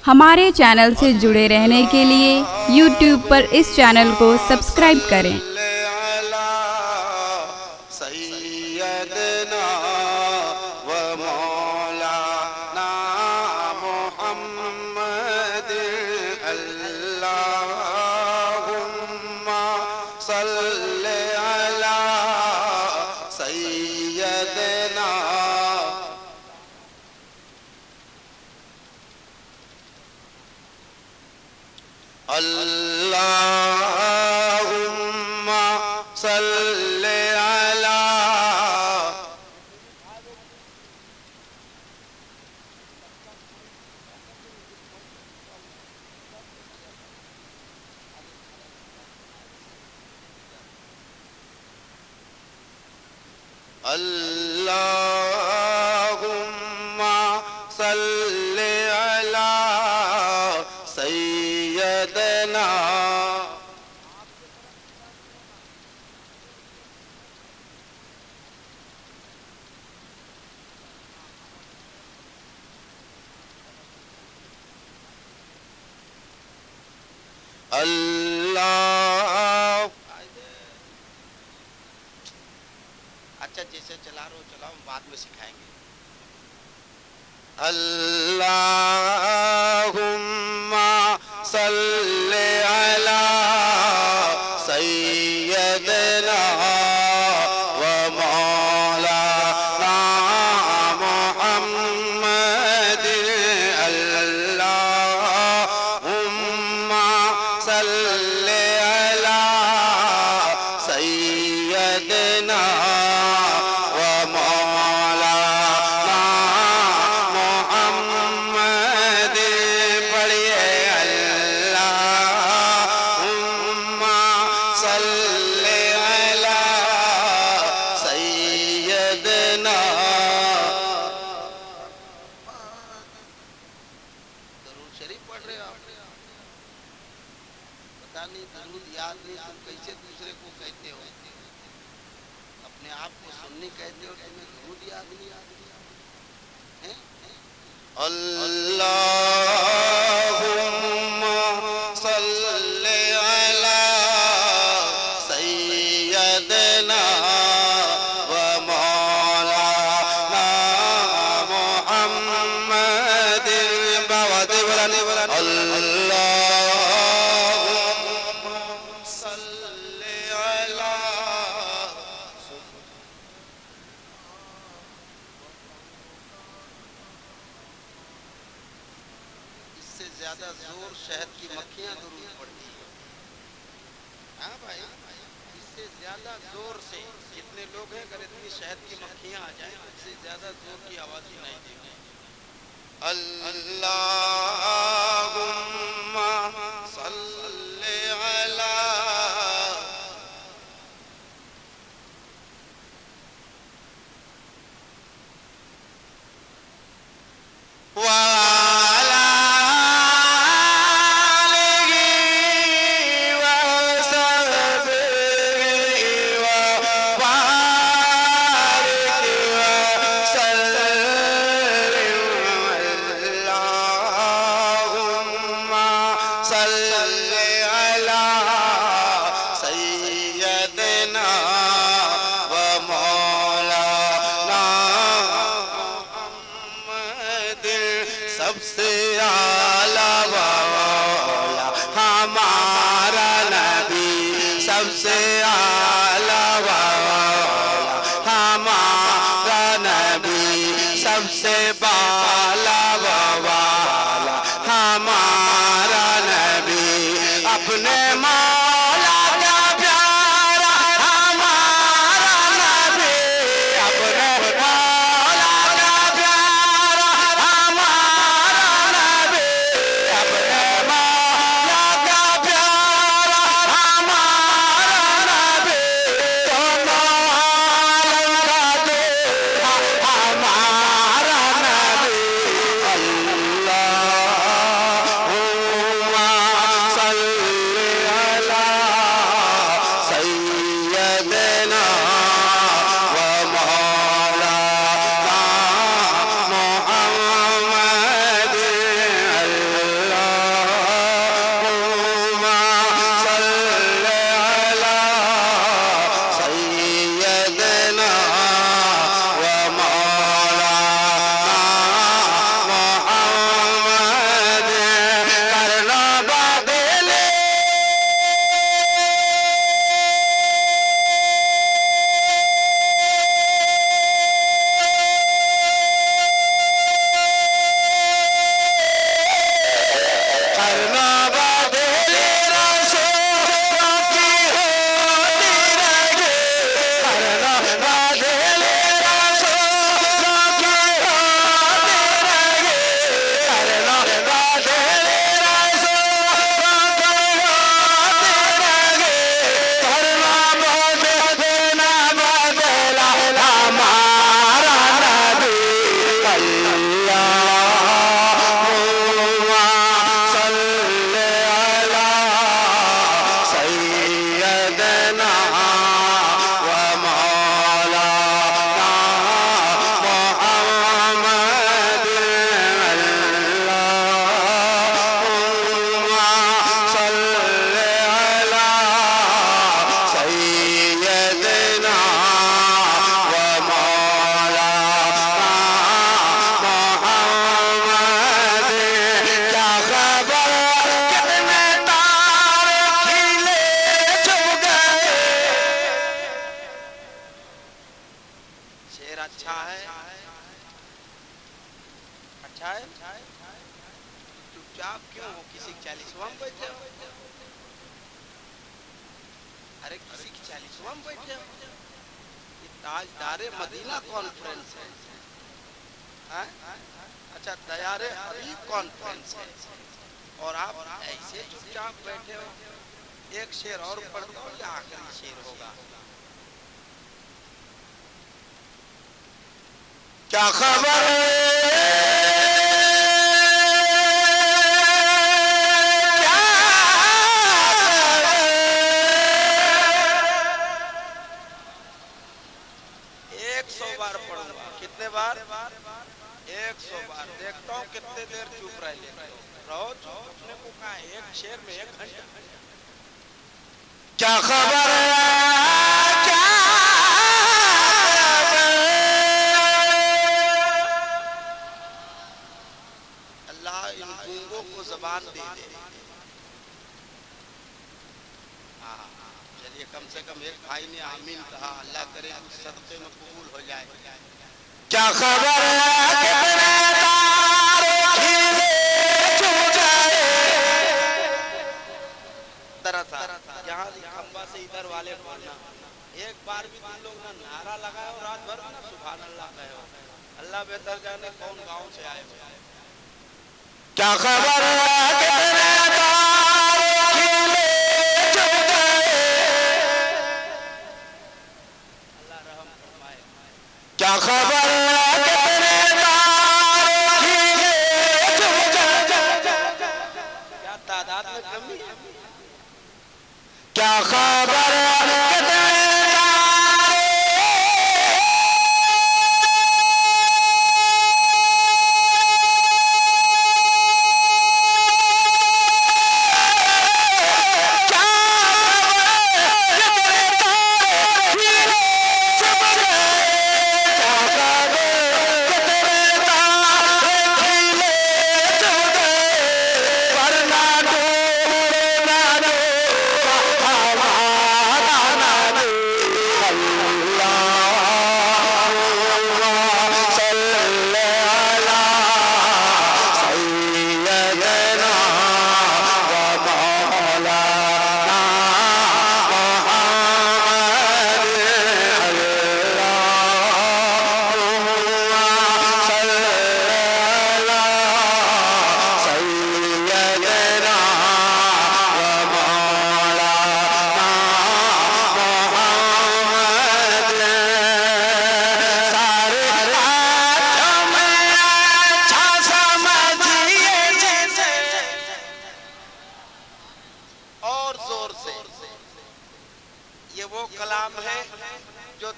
हमारे चैनल से जुड़े रहने के लिए YouTube पर इस चैनल को सब्सक्राइब करें। अल्लाहुम्मा सल्ले अला अल्लाहुम्मा सल्ले अला सय्यदना अल्लाह। अच्छा जैसे चला रहे हो चलाओ, बाद में सिखाएंगे। अल्लाहुम्मा सल्ले अला सय्यदना व मौलाना मुहम्मदिन। अल्लाहुम्मा सल्ले अला सय्यदना व मौलाना मुहम्मद। पढ़िए अल्लाहुम्मा सल्ले अला सय्यदना। दरूद शरीफ पढ़ रहे हो आप? पता नहीं दरूद याद नहीं, तुम कैसे दूसरे को कहते हो? अपने आप को सुन्नी कहते हो, तुम्हें दरूद याद नहीं है? अल्लाहुम्मा सल्ले अला सय्यदना व मौलाना मुहम्मदिन। अल्लाहुम्मा सल्ले अला। इससे ज्यादा जोर शहद की मक्खियां जरूर पड़ती है। हाँ भाई, इससे ज्यादा जोर से जितने लोग हैं, अगर इतनी शहद की मक्खियां आ जाए, इससे ज्यादा जोर की आवाज सुनाई देगी। अल्लाहुम्मा सल्ले अला। वाला आलिही वसहबिही वबारिक वसल्लिम। अल्लाहुम्मा करना बदले रसूलों की होती रहे, करना बदले रसूलों की होती रहे, करना बदले रसूलों की होती रहे, करना बदले ना बदला हमारा नबी अल्लाहुम्मा सल्ली अला सय्यदना व मौलाना मुहम्मद अल्लाहुम्मा सल्ली अला सय्यदना व मौलाना मुहम्मद। क्या खबर कितने तारे खिले चुभ गए। शेर अच्छा है, अच्छा है। चुपचाप क्यों हो, किसी 40वां में बैठे हो? अरे किसी की 40वां में बैठे हो? ये ताजदारे मदीना कॉन्फ्रेंस है, हैं? अच्छा दयारे हबीब कॉन्फ्रेंस है और आप ऐसे चुपचाप बैठे हो। एक शेर और पढ़ दो, ये आखिरी शेर होगा। क्या खबर क्या खबर? 100 बार पढ़ूंगा। कितने बार? 100 बार। देखता हूँ कितने देर चुप रह लेते हो। रहो चुप, अपने को कहा एक शेर में 1 घंटा। क्या खबर क्या खबर? अल्लाह इन गूंगों को जबान दे दे। हाँ, चलिए कम से कम एक भाई ने आमीन कहा। अल्लाह करे सदक़े में कबूल हो जाए। क्या खबर कितने तारे खिले चुभ गए। तरसा यहाँ खंबा से इधर वाले बोलना, एक बार भी तुम लोग ना नारा लगाए हो रात भर ना सुभान अल्लाह कहे हो। अल्लाह बेहतर जाने कौन गांव से आए हो। क्या खबर कितने तारे खिले चुभ गए। अल्लाह रहम फरमाए। क्या खबर कितने तारे खिले चुभ गए। क्या तादाद में कमी है? क्या खबर कितने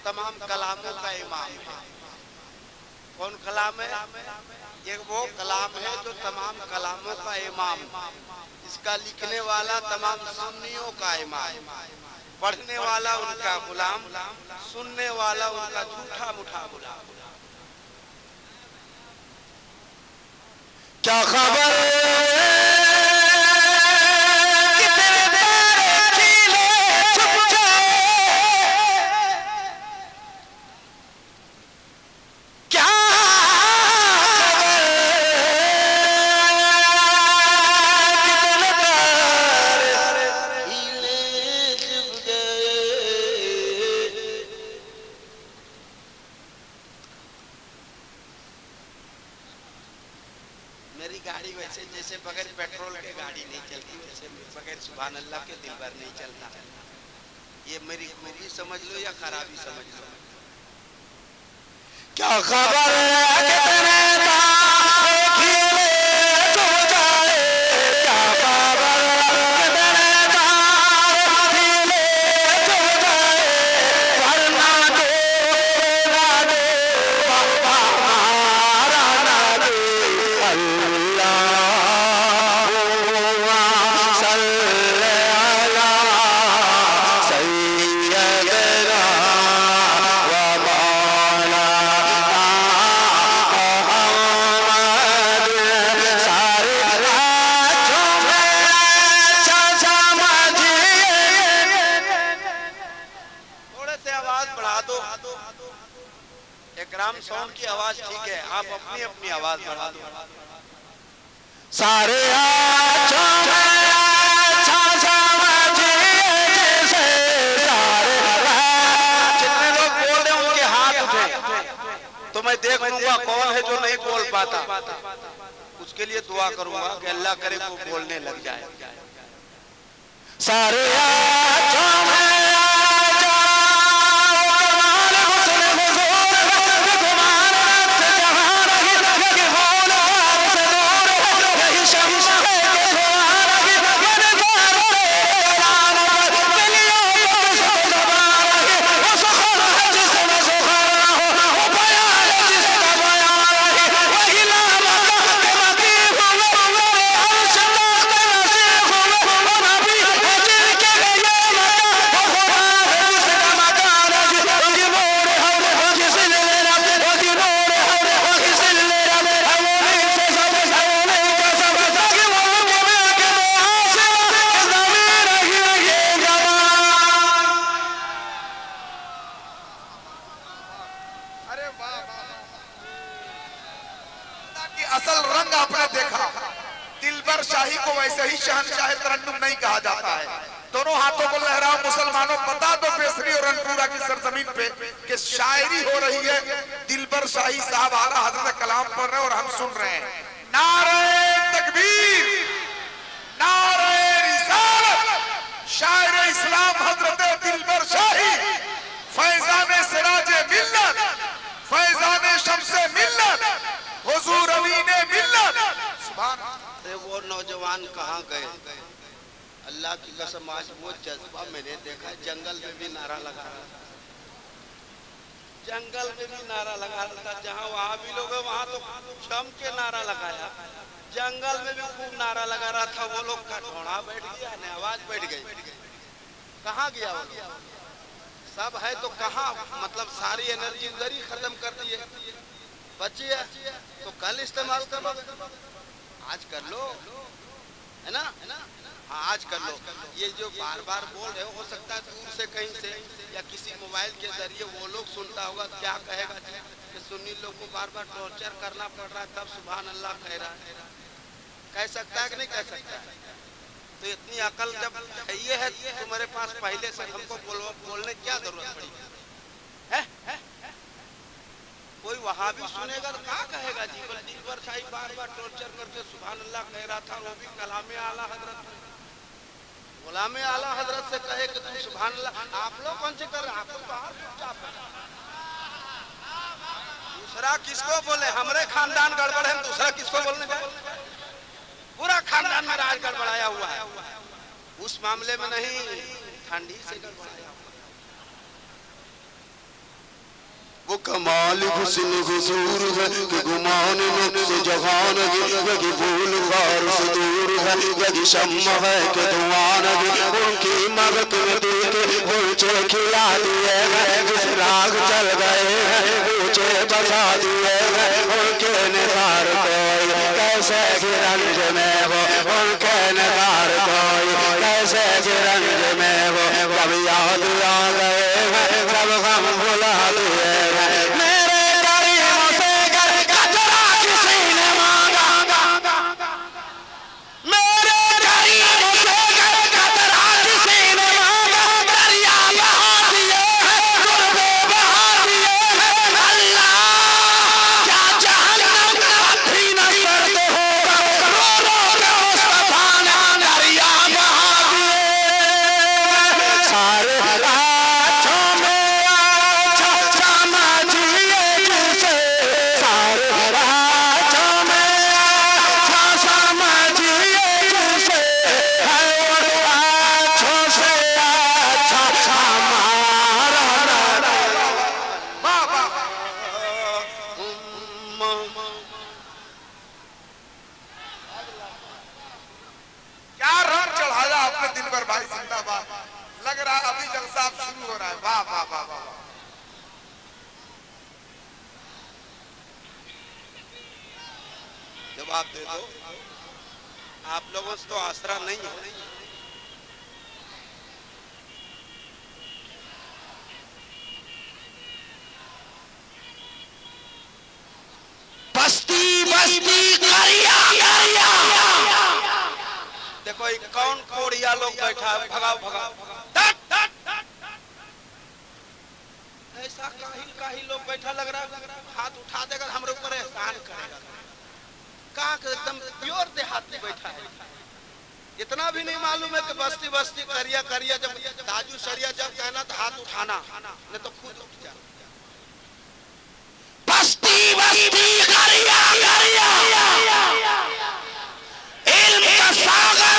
तमाम कलामों का इमाम है। कौन कलाम है? ये वो कलाम है जो तमाम कलामों का इमाम, इसका लिखने वाला तमाम सुन्नियों का इमाम, पढ़ने वाला उनका गुलाम, सुनने वाला उनका झूठा मुठा गुलाम। क्या खबर बगैर पेट्रोल के गाड़ी नहीं चलती, वैसे बगैर सुभान अल्लाह के दिल भर नहीं चलता। ये मेरी खूबी समझ लो या खराबी समझ लो। क्या खबर है कितने खिले जो जाए, क्या खबर कितने खिले जो जाए, वरना दो ना दो बाबा मारा ना दे। अल्लाहुम्मा सल्ली अला सय्यदना व मौलाना मुहम्मद। सारे हाथों में अच्छा समझिए। थोड़े से आवाज बढ़ा दो। इकराम साउंड की आवाज ठीक है, आप अपनी अपनी आवाज बढ़ा दो। सारे हाथों में अच्छा समझिए जैसे सारे जितने लोग बोल रहे हैं उनके हाथ उठे, तो मैं देख लूंगा कौन है जो नहीं बोल पाता। उसके लिए दुआ करूंगा कि अल्लाह करे वो बोलने लग जाए। सारे हाथों में आजा कमाल हुस्न हुजूर है, गुमान रब्त जहान है कि फूल वार से दूर है, यही शम्स है कि धुआं है, ये निगार कलाम पर दिलियों को सब ज़बान है। वो सुखर है जिसमें सुखर ना हो, वो बयान है जिसका बयान है, वही लामा के मती हुए मेरे अर्श तख्त नसीब हुए। वो नबी है जिनके लिए मका, वो खुदा है जिसका मकान है, वो की नूर है, वो की सिल्ले रब, वो की नूर है, वो की सिल्ले रब, वो नहीं से सब, वो नहीं का सब, कि वो के में के मुआसिर इस ज़मीन ही ये जवान। अरे वाह कि असल रंग आपने देखा। दिलबर शाही को वैसे ही शहनशाह तरन्नुम नहीं कहा जाता है। दोनों हाथों को लहराओ मुसलमानों, बता दो बेसरी और रनपुरा की सरजमीन पे कि शायरी हो रही है। दिलबर शाही साहब आला हजरत कलाम पढ़ रहे हैं और हम सुन रहे हैं। नारे तकबीर, नारे रिसालत, शायर इस्लाम हजरत दिलबर शाही, फैजाने सिराजे मिल्लत, फैजाने शम्से मिल्लत, हुजूर अमीने मिल्लत। सुभान अरे वो नौजवान कहाँ गए? अल्लाह की कसम आज वो जज्बा मैंने देखा। जंगल में भी नारा लगा रहा था, जंगल में भी नारा लगा रहा था। जहाँ वहाँ भी लोग हैं वहाँ तो जम के नारा लगाया, जंगल में भी खूब नारा लगा रहा था। वो लोग का ढोड़ा बैठ गया न आवाज बैठ गई। कहाँ गया वो? सब है तो कहाँ, मतलब सारी एनर्जी उधर ही खत्म कर दी है। बची है तो कल इस्तेमाल करो, आज कर लो, है ना? हाँ आज कर लो। ये जो बार बार बोल रहे हो सकता है दूर से कहीं से या किसी मोबाइल के जरिए वो लोग सुनता होगा, क्या कहेगा कि सुन्नी लोग को बार बार टॉर्चर करना पड़ रहा है तब सुभान अल्लाह कह रहा है। कह सकता है कि नहीं कह सकता? तो इतनी अकल जब ये है तुम्हारे पास, पहले से हमको बोलने क्या जरूरत पड़ी है? कोई वहां भी सुनेगा तो क्या कहेगा जी? दिलबर शाही बार बार टॉर्चर करके सुभान अल्लाह कह रहा था, वो भी कलामे आला हजरत, गुलामे आला हजरत से कहे कि तुम सुभान अल्लाह। आप लोग कौन से कर रहे? आप लोग बाहर चुपचाप है। दूसरा किसको बोले? हमारे खानदान गड़बड़ है, दूसरा किसको बोलने का? पूरा खानदान में राज गड़बड़ाया हुआ है, उस मामले में नहीं, ठंडी से गड़बड़ाया। वो कमाल हुस्न हुजूर है कि गुमान नफ्स जहान है, यही फूल वार से दूर है, यही शम्मा है कि धुआं है। उनकी मगत में दिल के ऊंचे खिला दिए हैं, जिस राग चल गए हैं ऊंचे बसा दिए हैं। उनके निगार कोई कैसे गिरंज में हो, उनके निगार कोई कैसे गिरंज में हो। कब याद आ गए हैं, सब गम भुला दिए हैं। मेरे करीमों से घर कतरा किसी ने मांगा, मेरे करीमों से घर कतरा किसी ने मांगा। दरिया बहा दिए हैं, गुर्बे बहा दिए हैं। अल्लाह क्या जहन्नम भी नहीं करते होगा, रो रो के अपने दिलबर भाई जिंदाबाद। लग रहा है अभी जलसा अब शुरू हो रहा है। वाह वाह वाह वाह। जवाब दे दो, आप लोगों से तो आसरा नहीं है। बस्ती बस्ती करिया करिया। देखो ये कौन कोड़िया लोग बैठा है, भगाओ भगाओ भगाओ। ऐसा काहिल लोग बैठा लग रहा है, हाथ उठा देगा हमारे ऊपर एहसान करेगा। कहाँ एकदम प्योर देहाती बैठा है। इतना भी नहीं मालूम है कि बस्ती बस्ती करिया करिया। जब दाजू सरिया जब कहना तो हाथ उठाना, नहीं तो खुद उठ जा। बस्ती बस्ती करिया करिया। इल्म का सागर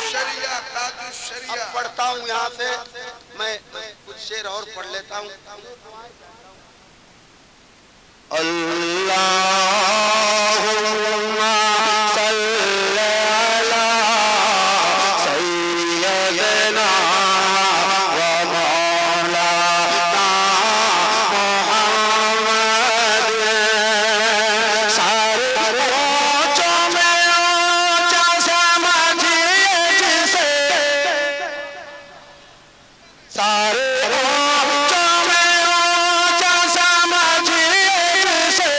शरिया दादू शरिया। अब पढ़ता हूँ यहाँ से, मैं कुछ शेर और पढ़ लेता हूँ। अल्लाहुम्मा सल्ली अला सय्यदना व मौलाना मुहम्मद। सारे ऊंचों में ऊंचा समझिए जिसे, सारे ऊंचों में ऊंचा समझिए जिसे,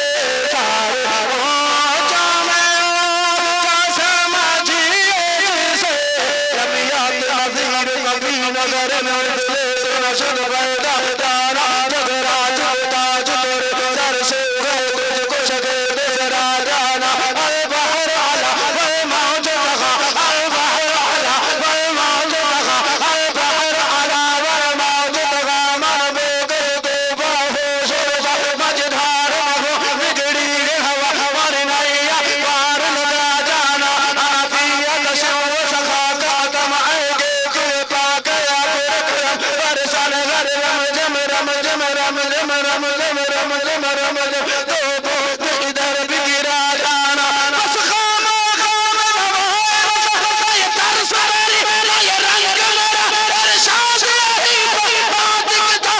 सारे ऊंचों में ऊंचा समझिए जिसे। रबियात नज़ीर कभी नजर न दिले नशद पैदा दाना जगराज ताज तेरे सर से गए तुझको शके तेरा जाना। अल बहर आला वह मौज लगा, अल बहर आला वह मौज लगा, अल बहर आला वह मौज लगा। मन बेगर तो बाहो शोरबा मझधार हो बिगड़ी हवा मन नैया पार लगा जाना। आफियत शिव सखा का दम आएगे कृपा गया बरसन घर रम जम रम जम रम जम रम जम रम जम रम जम दो बहुत इधर भी गिरा जाना। बस खामा खामा ये तरस मेरी ये रंग मेरा इरशाद यही बात था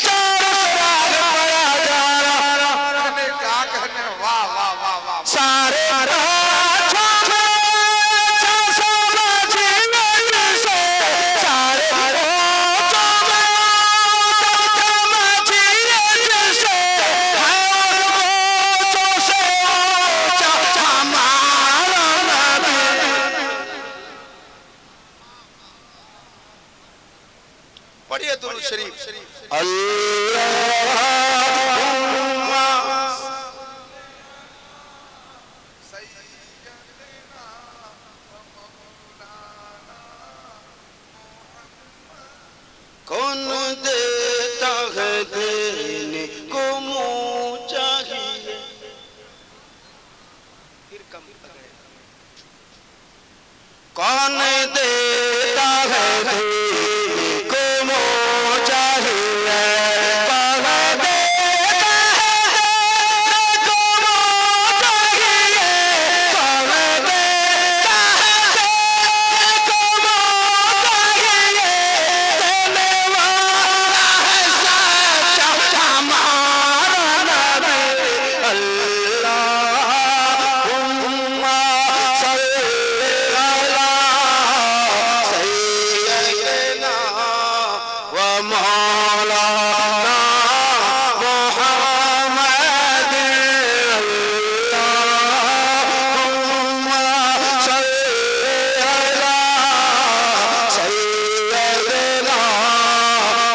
चारों राग पड़ा जाना। कहने क्या कहने। वाह वाह वाह वाह। सारे राजा में अच्छा समझिए जिसे, सारे राजा में अच्छा समझिए जिसे। है ऊंचों से ऊंचा हमारा नबी। पढ़िए दुरूद शरीफ। अल्लाहुम्मा कौन देता है देने को मुँह चाहिए। फिर कम लगे। कौन देता है देने को मोह चाहिए। कौन देता है देने को मोह चाहिए। कौन देता है देने को मोह चाहिए। देने वाला है सच्चा हमारा नबी। अल्लाहुम्मा सल्ली अला सय्यदना व मौलाना मुहम्मद। अल्लाहुम्मा सल्ली अला सय्यदना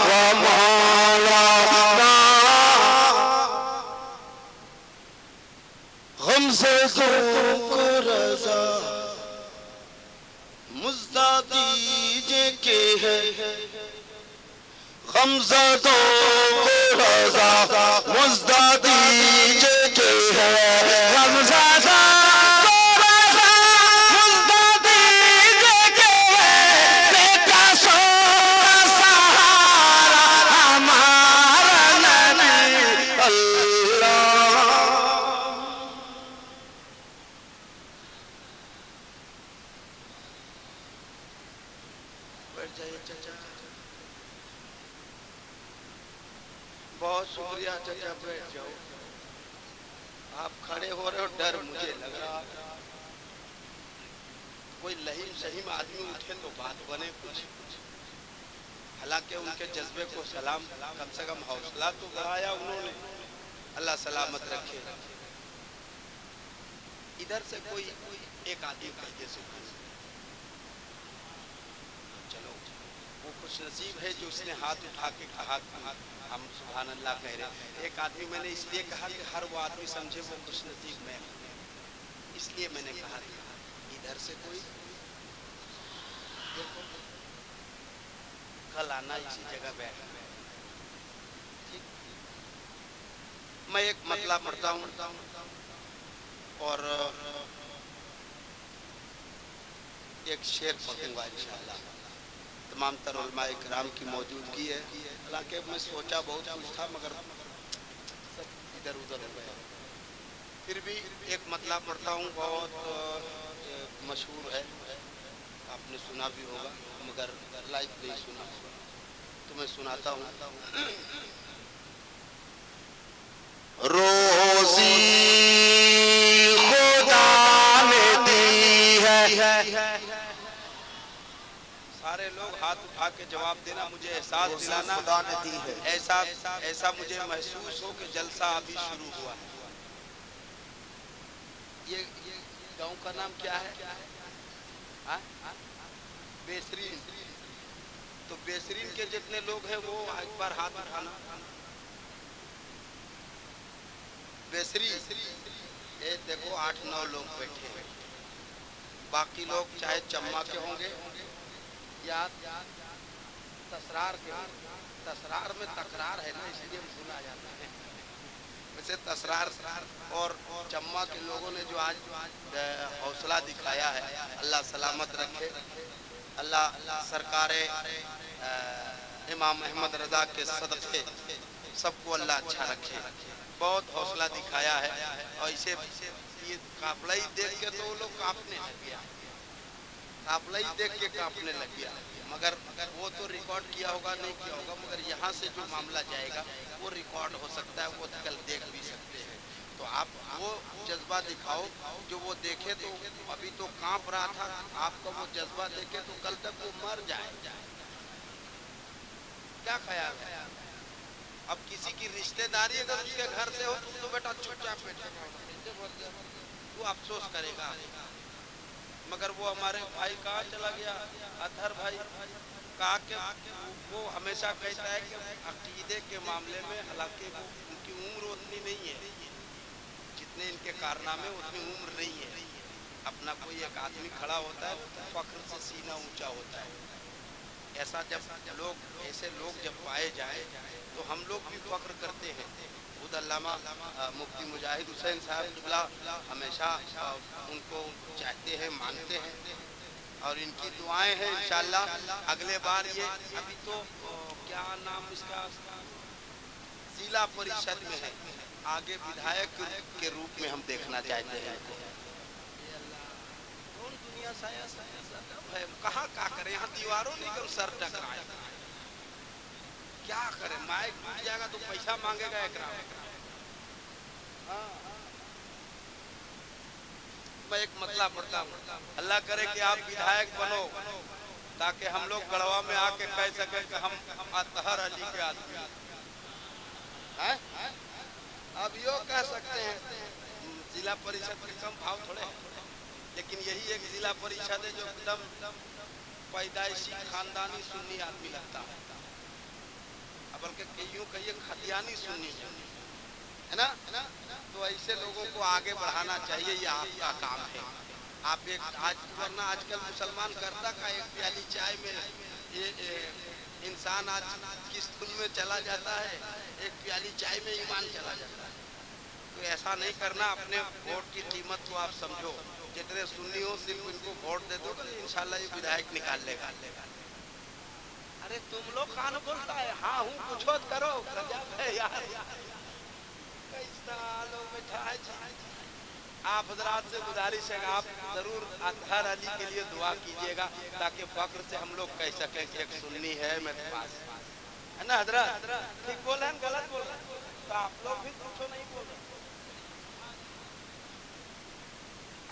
व मौलाना। हमसे को रजा मुज्दा दीजे के है। गमज़दों को रज़ा मुज़्दा दीजे के है। गमज़दों को रज़ा मुज़्दा दीजे के है। बेटा सोना सहारा हमारा नबी। अल्लाह बैठ जाइए चाचा। बहुत शुक्रिया चाचा, बैठ जाओ। आप खड़े हो रहे हो, डर मुझे लग रहा। कोई लहीम सहीम आदमी उठे तो बात बने कुछ। हालांकि उनके जज्बे को सलाम, कम से कम हौसला तो बढ़ाया उन्होंने, अल्लाह सलामत रखे। इधर से कोई एक आदमी कहिए सुबह, चलो वो खुश नसीब है जो उसने हाथ उठा के कहा हम सुभान अल्लाह कह रहे। एक आदमी मैंने इसलिए कहा कि हर वो आदमी समझे वो खुश नसीब मैं, इसलिए मैंने कहा इधर से कोई कल आना इसी जगह बैठ। मैं एक मतला पढ़ता हूँ और एक शेर पढ़ूंगा इंशाअल्लाह। तमाम तर उलमाए किराम की मौजूदगी है। हालांकि मैं सोचा बहुत कुछ था मगर सब इधर उधर हो गया। फिर भी एक मतला पढ़ता हूँ, बहुत मशहूर है, आपने सुना भी होगा मगर लाइव नहीं सुना होगा, तो मैं सुनाता हूँ। रोज़ी खुदा ने दी है। सारे लोग हाथ उठा के जवाब देना, मुझे एहसास दिलाना खुदा ने दी है। ऐसा मुझे महसूस हो कि जलसा अभी शुरू हुआ है। ये गांव का नाम क्या है? बेसरीन। तो बेसरीन के जितने लोग हैं वो एक बार हाथ उठाना। बेसरीन ये देखो 8-9 लोग बैठे हैं, बाकी लोग चाहे चम्मा के होंगे या तसरार के होंगे। तसरार में तकरार है ना, इसलिए भूला जाता है। वैसे तसरार और चम्मा के लोगों ने जो आज हौसला दिखाया है, अल्लाह सलामत रखे। अल्लाह सरकारे इमाम अहमद रजा के सदक़े सबको अल्लाह अच्छा रखे। बहुत हौसला दिखाया है और इसे ये काफला ही देख के तो वो लोग कांपने लग गया, काफला ही देख के कांपने लग गया। मगर वो तो रिकॉर्ड किया होगा नहीं किया होगा, मगर यहाँ से जो मामला जाएगा वो रिकॉर्ड हो सकता है, वो कल देख भी सकते हैं। तो आप वो जज्बा दिखाओ जो वो देखे तो अभी तो कांप रहा था, आपका वो जज्बा देखे तो कल तक वो मर जाए। क्या ख्याल है? अब किसी की रिश्तेदारी अगर उसके घर से हो तो बेटा चुपचाप बैठेगा, वो अफसोस करेगा। मगर वो हमारे भाई कहाँ चला गया, अतहर भाई कहा कि वो हमेशा कहता है कि अकीदे के मामले में, हालांकि वो उनकी उम्र उतनी नहीं है जितने इनके कारनामे, उतनी उम्र नहीं है। अपना कोई एक आदमी खड़ा होता है तो फख्र से सीना ऊंचा होता है। ऐसा जब ऐसे लोग जब पाए जाए तो हम लोग भी फख्र करते हैं। खुद अल्लामा मुफ्ती मुजाहिद हुसैन साहब किबला हमेशा उनको चाहते हैं, मानते हैं और इनकी दुआएं हैं इंशाअल्लाह। अगले बार ये अभी तो क्या नाम इसका, जिला परिषद में है, आगे विधायक के रूप में हम देखना चाहते हैं। कौन दुनिया साया है, कहाँ क्या करें, यहाँ दीवारों नहीं कर सर टकराए, क्या करें, माइक टूट जाएगा तो पैसा मांगेगा एक राम। मैं एक मतला पढ़ता हूँ, अल्लाह करे कि आप विधायक बनो ताकि हम लोग गढ़वा में आके कह सके कि हम अतहर अली के आदमी हैं। अब यो कह सकते हैं जिला परिषद के कम भाव थोड़े, लेकिन यही एक जिला परिषद है जो एकदम पैदाइशी खानदानी सुन्नी आदमी लगता है, बल्कि यूं कहिए खतियानी सुन्नी है ना। तो ऐसे लोगों को आगे बढ़ाना चाहिए, ये आपका काम है। आप एक वरना आजकल मुसलमान करता का एक प्याली चाय में ये इंसान आज किस धुन में चला जाता है, एक प्याली चाय में ईमान चला जाता है। तो ऐसा नहीं करना, अपने वोट की कीमत को आप समझो। जितने सुन्नी हो सिर्फ इनको वोट दे दो, इंशाल्लाह ये विधायक निकाल लेगा। अरे तुम लोग कान बोलता है, हाँ हूँ कुछ करो, गजब है यार, कैसा लोग बैठा है। आप हजरात से गुजारिश है आप जरूर अतहर अली के लिए दुआ कीजिएगा ताकि फक्र से हम लोग कह सकें कि एक सुन्नी है मेरे पास, है ना हजरत? ठीक बोल रहे हैं गलत बोल रहे हैं? तो आप लोग भी कुछ नहीं बोल रहे।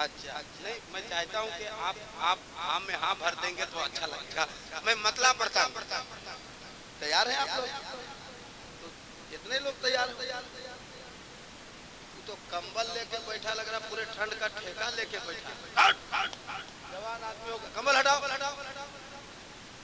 अच्छा नहीं, मैं चाहता हूँ कि आप हाँ में हाँ भर देंगे तो अच्छा लगेगा। मैं मतला पढ़ता हूँ। तैयार है आप लोग? तो कितने लोग तैयार हो? तो कंबल लेके बैठा लग रहा, पूरे ठंड का ठेका लेके बैठा। जवान आदमी होगा, कंबल हटाओ।